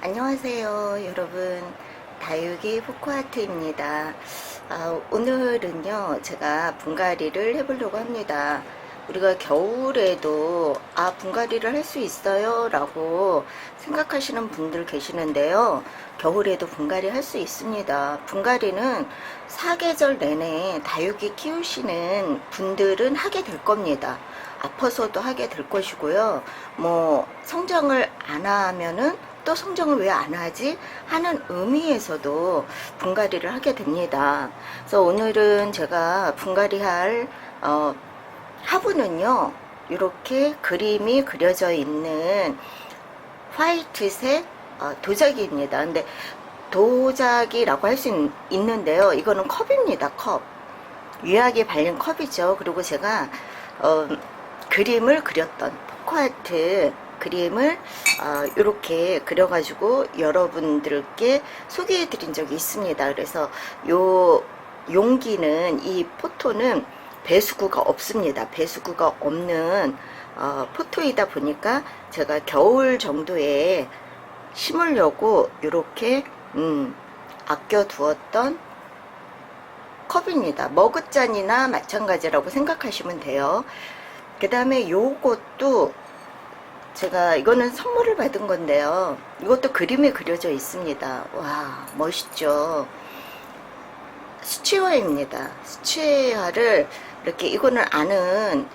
안녕하세요 여러분, 다육이 포코아트입니다. 오늘은요 제가 분갈이를 해보려고 합니다. 우리가 겨울에도 분갈이를 할 수 있어요 라고 생각하시는 분들 계시는데요, 겨울에도 분갈이 할 수 있습니다. 분갈이는 사계절 내내 다육이 키우시는 분들은 하게 될 겁니다. 아파서도 하게 될 것이고요. 뭐 성장을 안 하면은 또 성장을 왜 안 하지? 하는 의미에서도 분갈이를 하게 됩니다. 그래서 오늘은 제가 분갈이할 화분은요, 이렇게 그림이 그려져 있는 화이트색 도자기입니다. 근데 도자기라고 할 수 있는데요, 이거는 컵입니다. 컵. 유약에 발린 컵이죠. 그리고 제가 그림을 그렸던 포코아트 그림을 이렇게 그려가지고 여러분들께 소개해 드린 적이 있습니다. 그래서 요 용기는, 이 포토는 배수구가 없습니다. 배수구가 없는 포토이다 보니까 제가 겨울 정도에 심으려고 이렇게 아껴 두었던 컵입니다. 머그잔이나 마찬가지라고 생각하시면 돼요. 그 다음에 요것도 제가, 이거는 선물을 받은 건데요, 이것도 그림이 그려져 있습니다. 와, 멋있죠. 수채화입니다. 수채화를 이렇게, 이거는 아는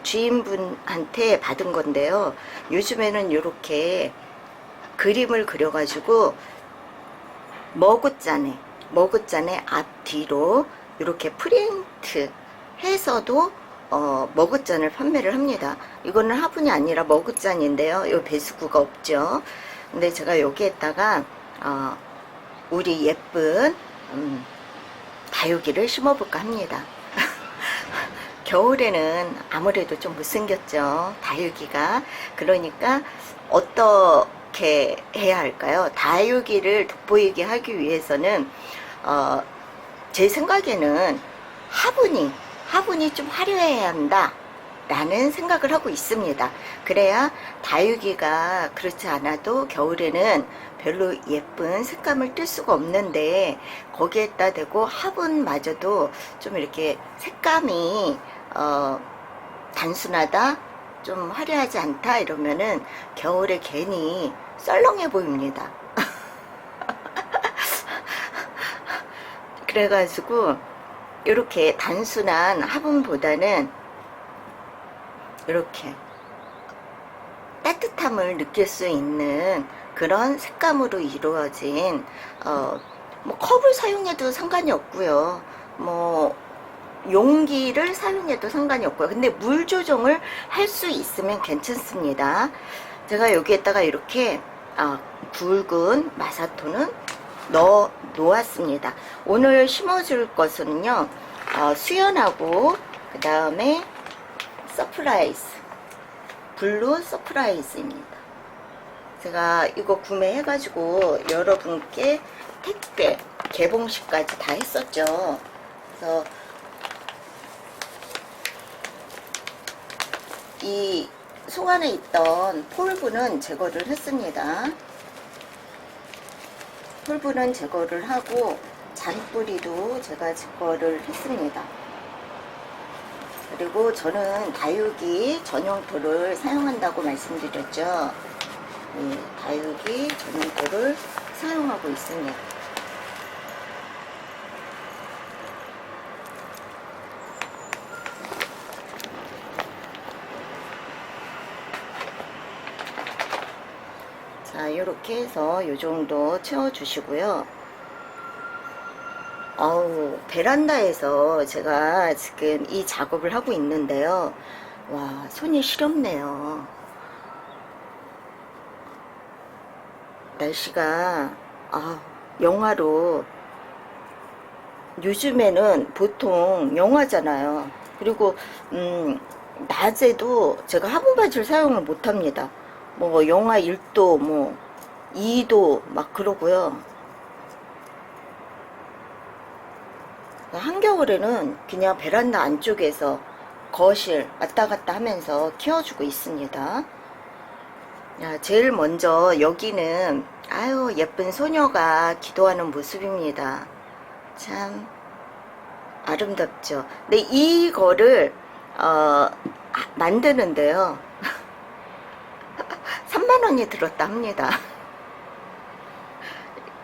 주인분한테 받은 건데요, 요즘에는 이렇게 그림을 그려가지고 머그잔에 앞뒤로 이렇게 프린트 해서도 머그잔을 판매를 합니다. 이거는 화분이 아니라 머그잔인데요, 이 배수구가 없죠. 근데 제가 여기에다가 우리 예쁜 다육이를 심어볼까 합니다. 겨울에는 아무래도 좀 못생겼죠, 다육이가. 그러니까 어떻게 해야 할까요? 다육이를 돋보이게 하기 위해서는 제 생각에는 화분이 좀 화려해야 한다 라는 생각을 하고 있습니다. 그래야 다육이가, 그렇지 않아도 겨울에는 별로 예쁜 색감을 뜰 수가 없는데, 거기에다 대고 화분마저도 좀 이렇게 색감이 단순하다, 좀 화려하지 않다 이러면은 겨울에 괜히 썰렁해 보입니다. 그래가지고 이렇게 단순한 화분보다는 이렇게 따뜻함을 느낄 수 있는 그런 색감으로 이루어진 뭐 컵을 사용해도 상관이 없고요, 뭐 용기를 사용해도 상관이 없고요. 근데 물 조정을 할 수 있으면 괜찮습니다. 제가 여기에다가 이렇게 굵은 마사토는 넣어 놓았습니다. 오늘 심어줄 것은요, 수연하고 그 다음에 서프라이즈, 블루 서프라이즈입니다. 제가 이거 구매해가지고 여러분께 택배 개봉식까지 다 했었죠. 그래서 이 속 안에 있던 폴부는 제거를 했습니다. 폴부는 제거를 하고 잔뿌리도 제가 제거를 했습니다. 그리고 저는 다육이 전용토를 사용한다고 말씀드렸죠. 네, 다육이 전용토를 사용하고 있습니다. 자, 이렇게 해서 요 정도 채워주시고요. 베란다에서 제가 지금 이 작업을 하고 있는데요, 와, 손이 시렵네요. 날씨가 영하로, 요즘에는 보통 영하잖아요. 그리고 낮에도 제가 화분 바지를 사용을 못합니다. 뭐 영하 1도 뭐 2도 막 그러고요. 한겨울에는 그냥 베란다 안쪽에서 거실 왔다 갔다 하면서 키워주고 있습니다. 제일 먼저 여기는 아유 예쁜 소녀가 기도하는 모습입니다. 참 아름답죠. 근데 이거를 만드는데요 3만원이 들었다 합니다.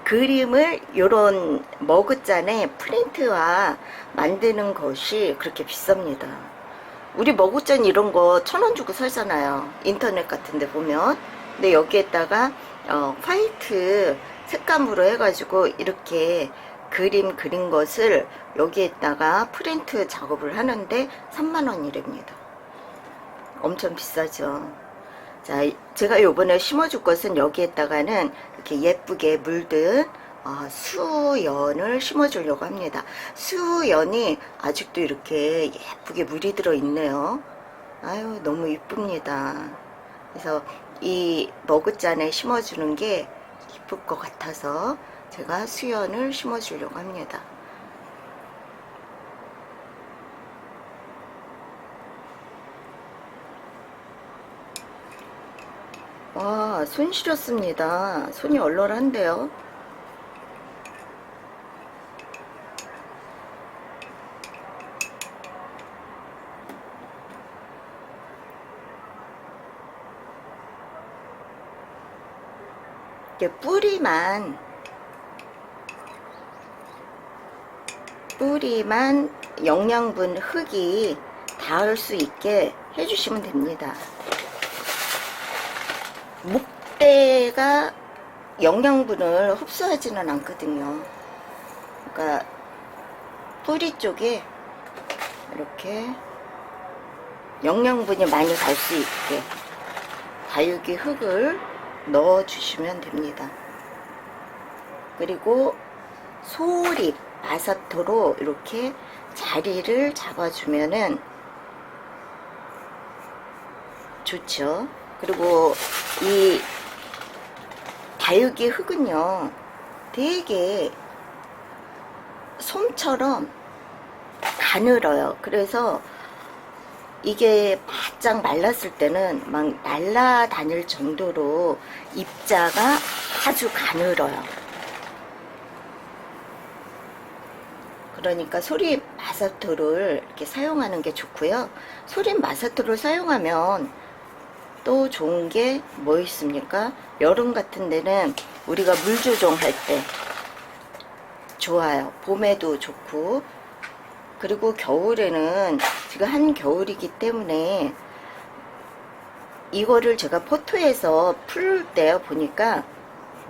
그림을 요런 머그잔에 프린트화 만드는 것이 그렇게 비쌉니다. 우리 머그잔 이런 거 1,000원 주고 사잖아요. 인터넷 같은 데 보면. 근데 여기에다가 화이트 색감으로 해가지고 이렇게 그림 그린 것을 여기에다가 프린트 작업을 하는데 3만원이랍니다. 엄청 비싸죠. 자, 제가 요번에 심어줄 것은 여기에다가는 이렇게 예쁘게 물든 수연을 심어주려고 합니다. 수연이 아직도 이렇게 예쁘게 물이 들어 있네요. 아유, 너무 이쁩니다. 그래서 이 머그잔에 심어주는 게 이쁠 것 같아서 제가 수연을 심어주려고 합니다. 와, 손 시렸습니다. 손이 얼얼한데요. 이렇게 뿌리만 영양분 흙이 닿을 수 있게 해주시면 됩니다. 목대가 영양분을 흡수하지는 않거든요. 그러니까 뿌리 쪽에 이렇게 영양분이 많이 갈 수 있게 다육이 흙을 넣어 주시면 됩니다. 그리고 소립 마사토로 이렇게 자리를 잡아주면은 좋죠. 그리고 이 다육이 흙은요 되게 솜처럼 가늘어요. 그래서 이게 바짝 말랐을 때는 막 날아다닐 정도로 입자가 아주 가늘어요. 그러니까 소립 마사토를 이렇게 사용하는 게 좋고요. 소립 마사토를 사용하면 또 좋은 게 뭐 있습니까? 여름 같은 데는 우리가 물 조정할 때 좋아요. 봄에도 좋고, 그리고 겨울에는 지금 한겨울이기 때문에 이거를 제가 포토에서 풀 때 보니까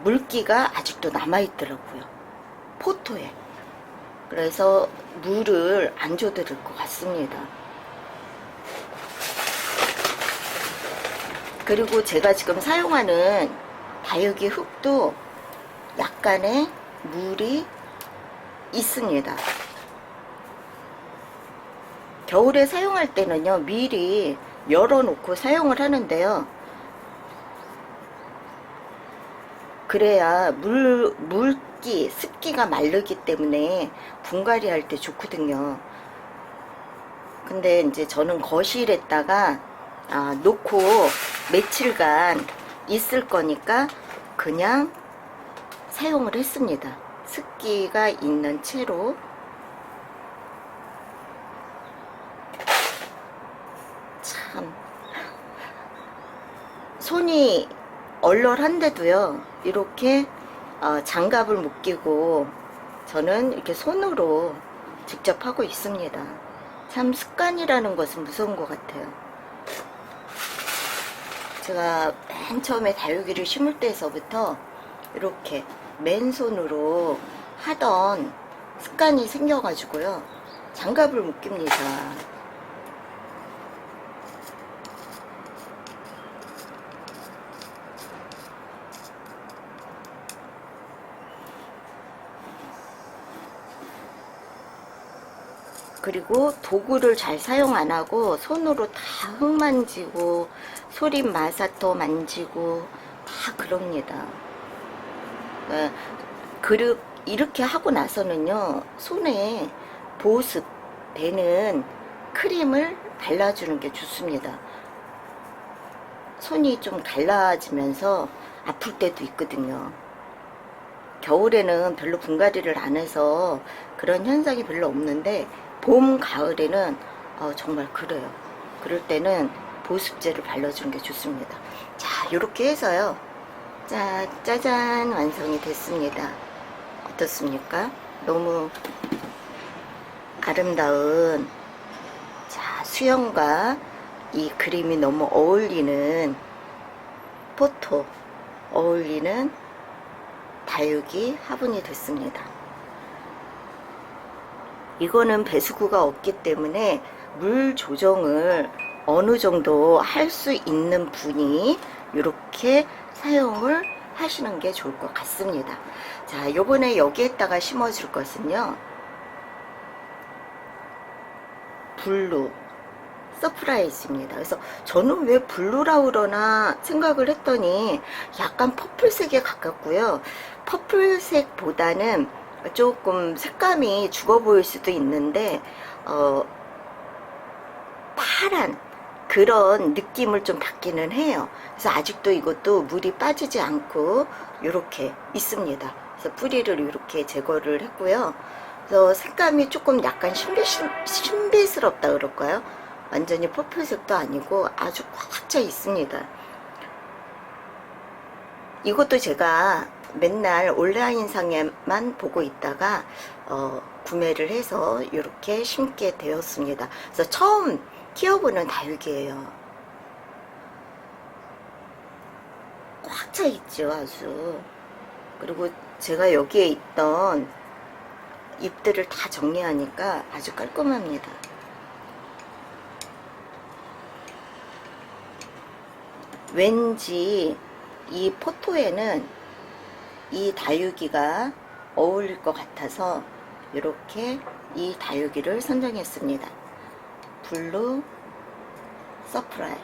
물기가 아직도 남아있더라고요. 포토에. 그래서 물을 안 줘도 될 것 같습니다. 그리고 제가 지금 사용하는 다육이 흙도 약간의 물이 있습니다. 겨울에 사용할 때는요 미리 열어놓고 사용을 하는데요, 그래야 물기, 습기가 마르기 때문에 분갈이 할 때 좋거든요. 근데 이제 저는 거실에다가 놓고 며칠간 있을 거니까 그냥 사용을 했습니다. 습기가 있는 채로. 참 손이 얼얼한데도요 이렇게 장갑을 못 끼고 저는 이렇게 손으로 직접 하고 있습니다. 참 습관이라는 것은 무서운 것 같아요. 제가 맨 처음에 다육이를 심을 때에서부터 이렇게 맨손으로 하던 습관이 생겨가지고요 장갑을 못 낍니다. 그리고 도구를 잘 사용 안 하고 손으로 다 흙 만지고 소립 마사토 만지고 다 그럽니다. 그릇 이렇게 하고 나서는요 손에 보습 되는 크림을 발라주는 게 좋습니다. 손이 좀 갈라지면서 아플 때도 있거든요. 겨울에는 별로 분갈이를 안 해서 그런 현상이 별로 없는데 봄, 가을에는 정말 그래요. 그럴 때는 보습제를 발라주는 게 좋습니다. 자, 이렇게 해서요. 자, 짜잔, 완성이 됐습니다. 어떻습니까? 너무 아름다운, 자, 수영과 이 그림이 너무 어울리는 포토, 어울리는 다육이 화분이 됐습니다. 이거는 배수구가 없기 때문에 물 조정을 어느 정도 할 수 있는 분이 이렇게 사용을 하시는 게 좋을 것 같습니다. 자, 요번에 여기에다가 심어줄 것은요, 블루 서프라이즈입니다. 그래서 저는 왜 블루라 그러나 생각을 했더니 약간 퍼플색에 가깝고요. 퍼플색보다는 조금 색감이 죽어 보일 수도 있는데 파란 그런 느낌을 좀 받기는 해요. 그래서 아직도 이것도 물이 빠지지 않고 이렇게 있습니다. 그래서 뿌리를 이렇게 제거를 했고요. 그래서 색감이 조금 약간 신비스럽다 그럴까요? 완전히 퍼플색도 아니고 아주 꽉 차 있습니다. 이것도 제가 맨날 온라인상에만 보고 있다가 구매를 해서 이렇게 심게 되었습니다. 그래서 처음 키워보는 다육이에요. 꽉 차 있죠, 아주. 그리고 제가 여기에 있던 잎들을 다 정리하니까 아주 깔끔합니다. 왠지 이 포토에는 이 다육이가 어울릴 것 같아서 이렇게 이 다육이를 선정했습니다. 블루 서프라이.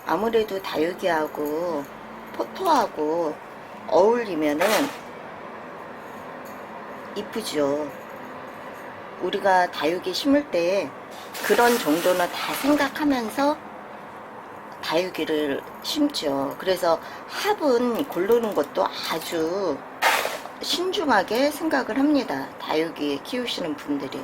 아무래도 다육이하고 포토하고 어울리면은 이쁘죠. 우리가 다육이 심을 때 그런 정도는 다 생각하면서 다육이를 심죠. 그래서 화분 고르는 것도 아주 신중하게 생각을 합니다. 다육이 키우시는 분들이.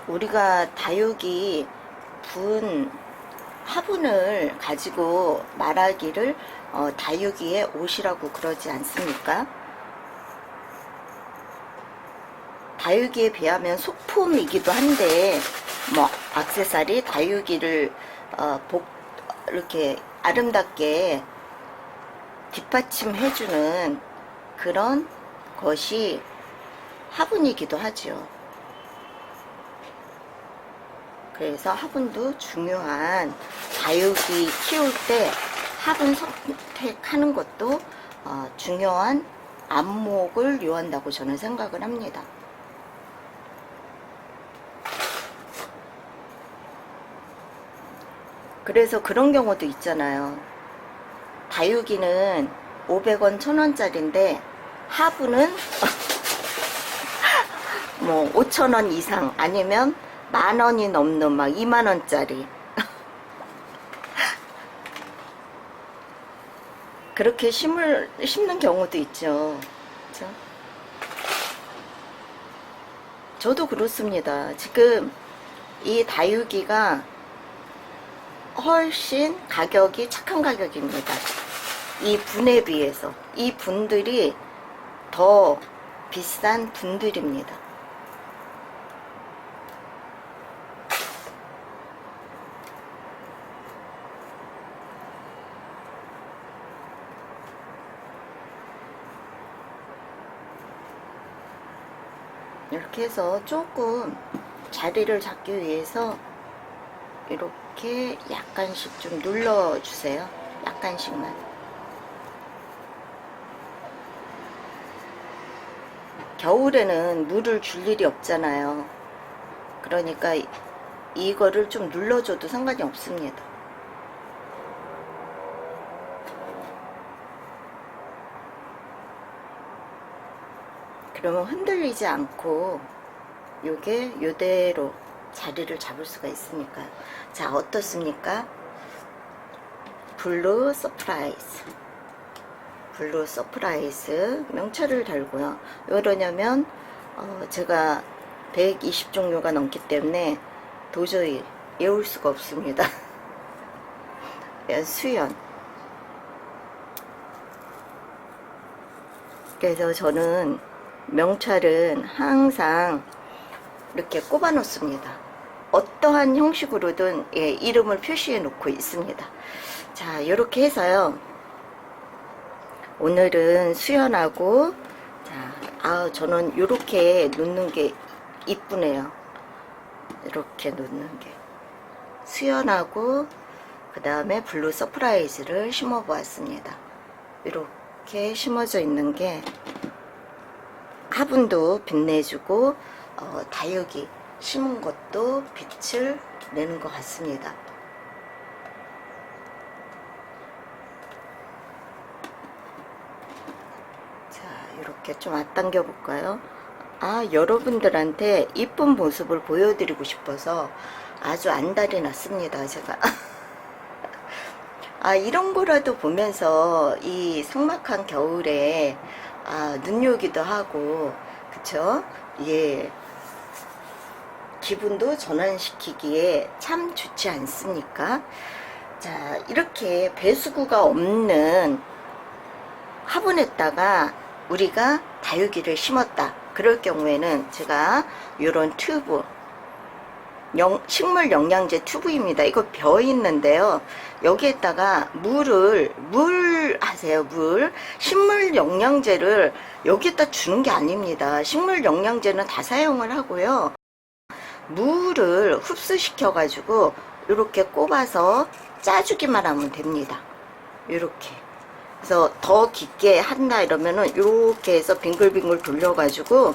우리가 다육이 분 화분을 가지고 말하기를 다육이의 옷이라고 그러지 않습니까? 다육이에 비하면 소품이기도 한데 뭐 액세서리 다육이를 이렇게 아름답게 뒷받침해주는 그런 것이 화분이기도 하죠. 그래서 화분도 중요한, 다육이 키울 때 화분 선택하는 것도 중요한 안목을 요한다고 저는 생각을 합니다. 그래서 그런 경우도 있잖아요. 다육이는 500원, 1000원짜리인데 화분은 뭐 5,000원 이상, 아니면 10,000원이 넘는 막 20,000원짜리 그렇게 심는 경우도 있죠. 그렇죠? 저도 그렇습니다. 지금 이 다육이가 훨씬 가격이 착한 가격입니다. 이 분에 비해서 이 분들이 더 비싼 분들입니다. 이렇게 해서 조금 자리를 잡기 위해서 이렇게 약간씩 좀 눌러주세요. 약간씩만. 겨울에는 물을 줄 일이 없잖아요. 그러니까 이거를 좀 눌러줘도 상관이 없습니다. 그러면 흔들리지 않고 요게 요대로 자리를 잡을 수가 있으니까요. 자, 어떻습니까? 블루 서프라이즈. 블루 서프라이즈 명찰을 달고요. 왜 그러냐면 제가 120종류가 넘기 때문에 도저히 외울 수가 없습니다. 수연. 그래서 저는 명찰은 항상 이렇게 꼽아 놓습니다. 어떠한 형식으로든 예, 이름을 표시해 놓고 있습니다. 자, 이렇게 해서요. 오늘은 수연하고, 자, 저는 이렇게 놓는 게 이쁘네요. 이렇게 놓는 게. 수연하고, 그 다음에 블루 서프라이즈를 심어 보았습니다. 이렇게 심어져 있는 게 화분도 빛내주고, 다육이 심은 것도 빛을 내는 것 같습니다. 자, 이렇게 좀 앞당겨 볼까요? 여러분들한테 이쁜 모습을 보여드리고 싶어서 아주 안달이 났습니다, 제가. 이런 거라도 보면서 이 삭막한 겨울에 눈요기도 하고, 그쵸? 예. 기분도 전환시키기에 참 좋지 않습니까? 자, 이렇게 배수구가 없는 화분에다가 우리가 다육이를 심었다. 그럴 경우에는 제가 이런 튜브, 식물 영양제 튜브입니다. 이거 벼 있는데요. 여기에다가 물 식물 영양제를 여기에다 주는 게 아닙니다. 식물 영양제는 다 사용을 하고요. 물을 흡수시켜 가지고 이렇게 꼽아서 짜주기만 하면 됩니다. 이렇게. 그래서 더 깊게 한다 이러면은 이렇게 해서 빙글빙글 돌려 가지고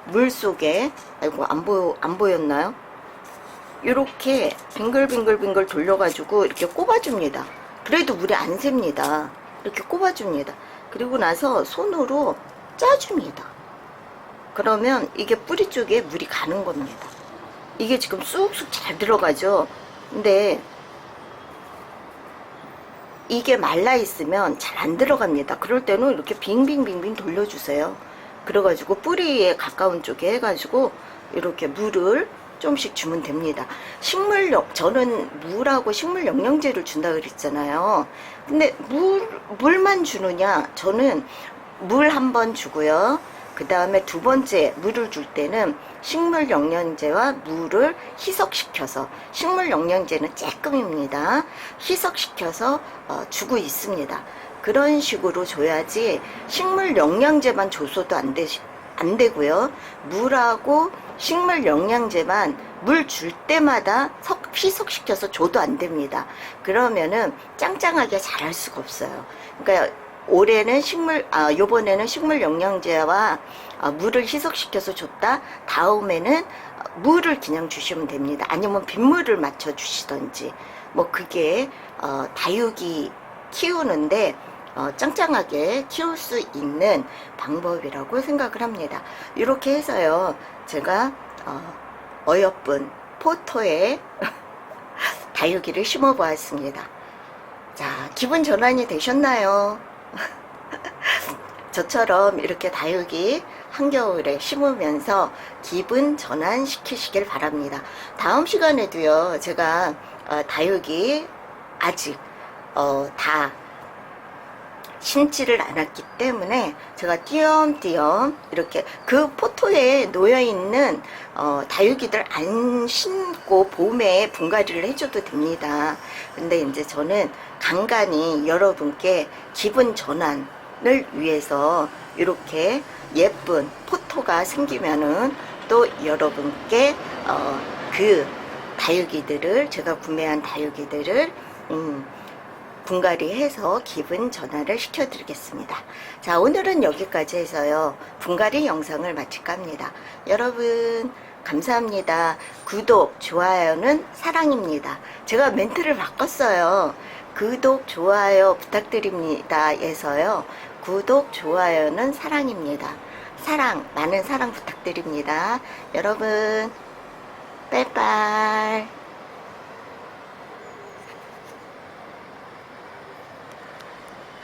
물 속에, 아이고 안 보였나요? 이렇게 빙글빙글 돌려 가지고 이렇게 꼽아줍니다. 그래도 물이 안 셉니다. 이렇게 꼽아줍니다. 그리고 나서 손으로 짜줍니다. 그러면 이게 뿌리 쪽에 물이 가는 겁니다. 이게 지금 쑥쑥 잘 들어가죠. 근데 이게 말라 있으면 잘 안 들어갑니다. 그럴 때는 이렇게 빙빙빙빙 돌려주세요. 그래가지고 뿌리에 가까운 쪽에 해가지고 이렇게 물을 조금씩 주면 됩니다. 저는 물하고 식물 영양제를 준다 그랬잖아요. 근데 물만 주느냐? 저는 물 한 번 주고요. 그 다음에 두 번째 물을 줄 때는 식물 영양제와 물을 희석시켜서, 식물 영양제는 쬐끔입니다. 희석시켜서 주고 있습니다. 그런 식으로 줘야지 식물 영양제만 줘서도 안 되고요. 물하고 식물 영양제만 물 줄 때마다 희석시켜서 줘도 안 됩니다. 그러면은 짱짱하게 자랄 수가 없어요. 그러니까 요번에는 식물 영양제와 물을 희석시켜서 줬다. 다음에는 물을 그냥 주시면 됩니다. 아니면 빗물을 맞춰 주시던지. 뭐 그게 다육이 키우는데 짱짱하게 키울 수 있는 방법이라고 생각을 합니다. 이렇게 해서요, 제가 어여쁜 포토에 다육이를 심어 보았습니다. 자, 기분 전환이 되셨나요? 저처럼 이렇게 다육이 한겨울에 심으면서 기분 전환 시키시길 바랍니다. 다음 시간에도요, 제가 다육이 아직 다 심지를 않았기 때문에 제가 띄엄띄엄 이렇게 그 포토에 놓여있는 다육이들 안 심고 봄에 분갈이를 해줘도 됩니다. 근데 이제 저는 간간히 여러분께 기분 전환을 위해서 이렇게 예쁜 포토가 생기면은 또 여러분께 그 다육이들을, 제가 구매한 다육이들을 분갈이 해서 기분 전환을 시켜드리겠습니다. 자, 오늘은 여기까지 해서요. 분갈이 영상을 마칠까 합니다. 여러분, 감사합니다. 구독, 좋아요는 사랑입니다. 제가 멘트를 바꿨어요. 구독, 좋아요 부탁드립니다. 에서요. 구독, 좋아요는 사랑입니다. 사랑, 많은 사랑 부탁드립니다. 여러분, 빠이빠이.